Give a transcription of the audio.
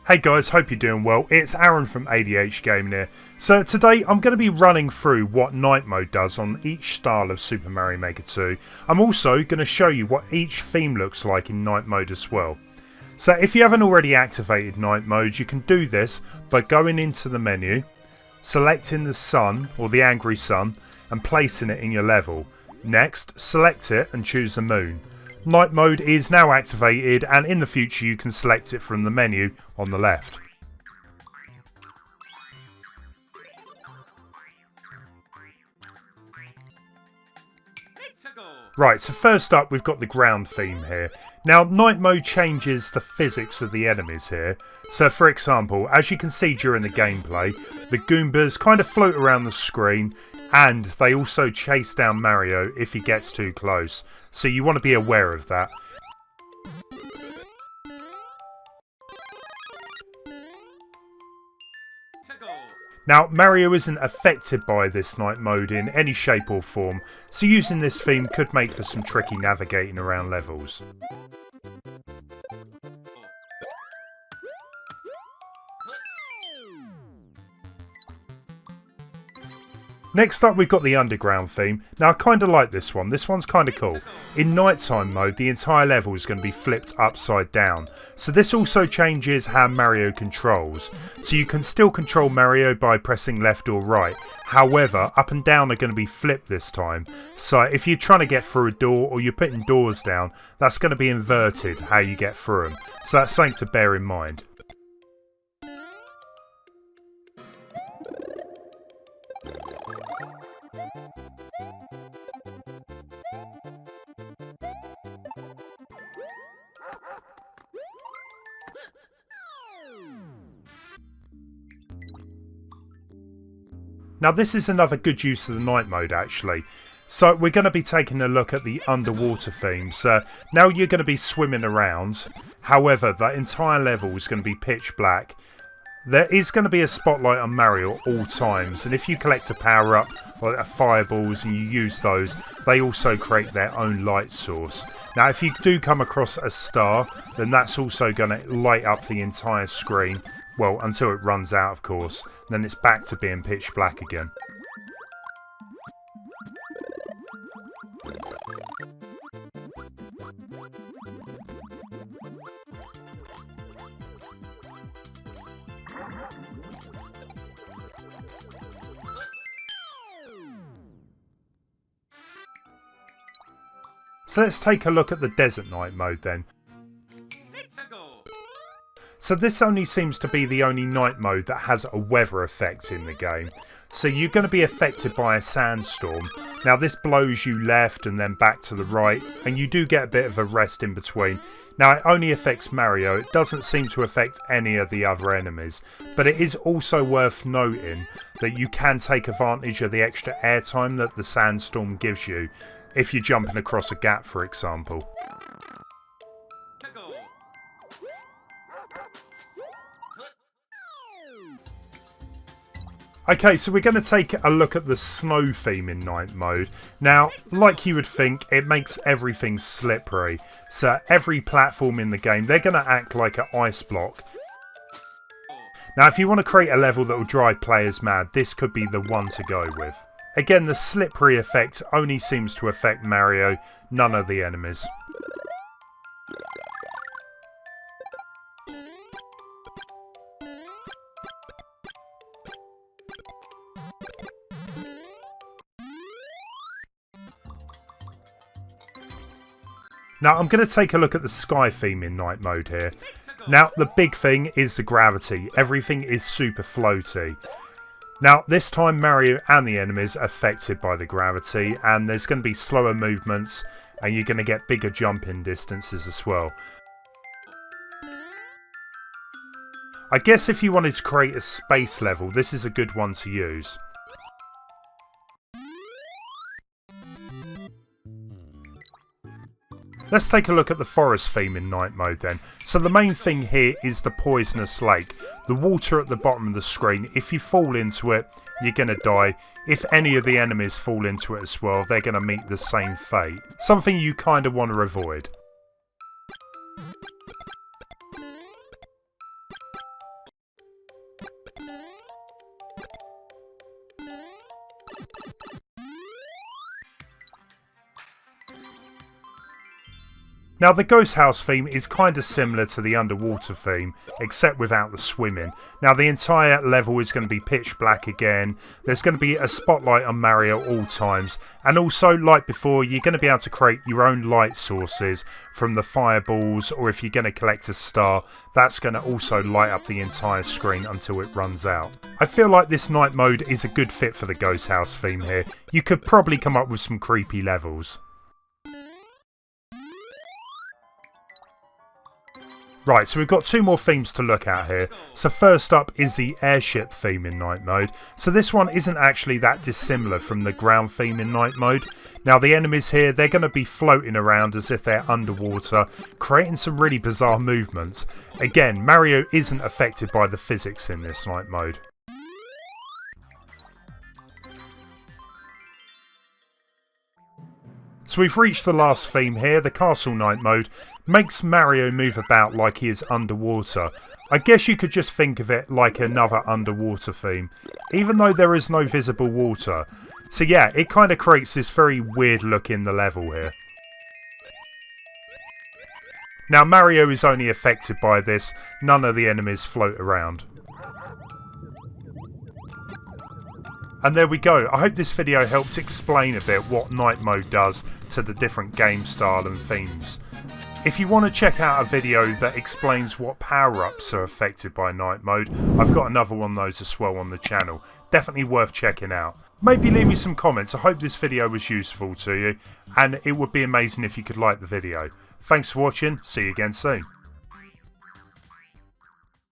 Hey guys, hope you're doing well. It's Aaron from ADH Gaming here. So today I'm going to be running through what night mode does on each style of Super Mario Maker 2. I'm also going to show you what each theme looks like in night mode as well. So if you haven't already activated night mode, you can do this by going into the menu, selecting the sun or the angry sun and placing it in your level. Next, select it and choose the moon. Night mode is now activated, and in the future you can select it from the menu on the left. Right, so first up we've got the ground theme here. Now night mode changes the physics of the enemies here. So for example, as you can see during the gameplay, the Goombas kind of float around the screen and they also chase down Mario if he gets too close. So you want to be aware of that. Now, Mario isn't affected by this night mode in any shape or form, so using this theme could make for some tricky navigating around levels. Next up we've got the underground theme. Now I kind of like this one. This one's kind of cool. In nighttime mode the entire level is going to be flipped upside down. So this also changes how Mario controls. So you can still control Mario by pressing left or right. However, up and down are going to be flipped this time. So if you're trying to get through a door or you're putting doors down, that's going to be inverted how you get through them. So that's something to bear in mind. Now this is another good use of the night mode actually. So we're going to be taking a look at the underwater themes. Now you're going to be swimming around, however the entire level is going to be pitch black. There is going to be a spotlight on Mario at all times, and if you collect a power up or fireballs and you use those, they also create their own light source. Now if you do come across a star, then that's also going to light up the entire screen. Well, until it runs out, of course. Then it's back to being pitch black again. So let's take a look at the desert night mode then. So this only seems to be the only night mode that has a weather effect in the game. So you're going to be affected by a sandstorm. Now this blows you left and then back to the right, and you do get a bit of a rest in between. Now it only affects Mario, it doesn't seem to affect any of the other enemies. But it is also worth noting that you can take advantage of the extra airtime that the sandstorm gives you if you're jumping across a gap, for example. Okay, so we're going to take a look at the snow theme in night mode. Now, like you would think, it makes everything slippery. So every platform in the game, they're going to act like an ice block. Now, if you want to create a level that will drive players mad, this could be the one to go with. Again, the slippery effect only seems to affect Mario, none of the enemies. Now I'm going to take a look at the sky theme in night mode here. Now the big thing is the gravity. Everything is super floaty. Now this time Mario and the enemies are affected by the gravity, and there's going to be slower movements and you're going to get bigger jumping distances as well. I guess if you wanted to create a space level, this is a good one to use. Let's take a look at the forest theme in night mode then. So the main thing here is the poisonous lake. The water at the bottom of the screen, if you fall into it, you're going to die. If any of the enemies fall into it as well, they're going to meet the same fate. Something you kind of want to avoid. Now the Ghost House theme is kind of similar to the underwater theme, except without the swimming. Now the entire level is going to be pitch black again, there's going to be a spotlight on Mario at all times, and also, like before, you're going to be able to create your own light sources from the fireballs, or if you're going to collect a star, that's going to also light up the entire screen until it runs out. I feel like this night mode is a good fit for the Ghost House theme here. You could probably come up with some creepy levels. Right, so we've got two more themes to look at here. So first up is the Airship theme in night mode. So this one isn't actually that dissimilar from the ground theme in night mode. Now the enemies here, they're going to be floating around as if they're underwater, creating some really bizarre movements. Again, Mario isn't affected by the physics in this night mode. So we've reached the last theme here. The Castle Night mode makes Mario move about like he is underwater. I guess you could just think of it like another underwater theme, even though there is no visible water. So yeah, it kind of creates this very weird look in the level here. Now Mario is only affected by this, none of the enemies float around. And there we go. I hope this video helped explain a bit what night mode does to the different game style and themes. If you want to check out a video that explains what power-ups are affected by night mode, I've got another one of those as well on the channel. Definitely worth checking out. Maybe leave me some comments. I hope this video was useful to you, and it would be amazing if you could like the video. Thanks for watching. See you again soon.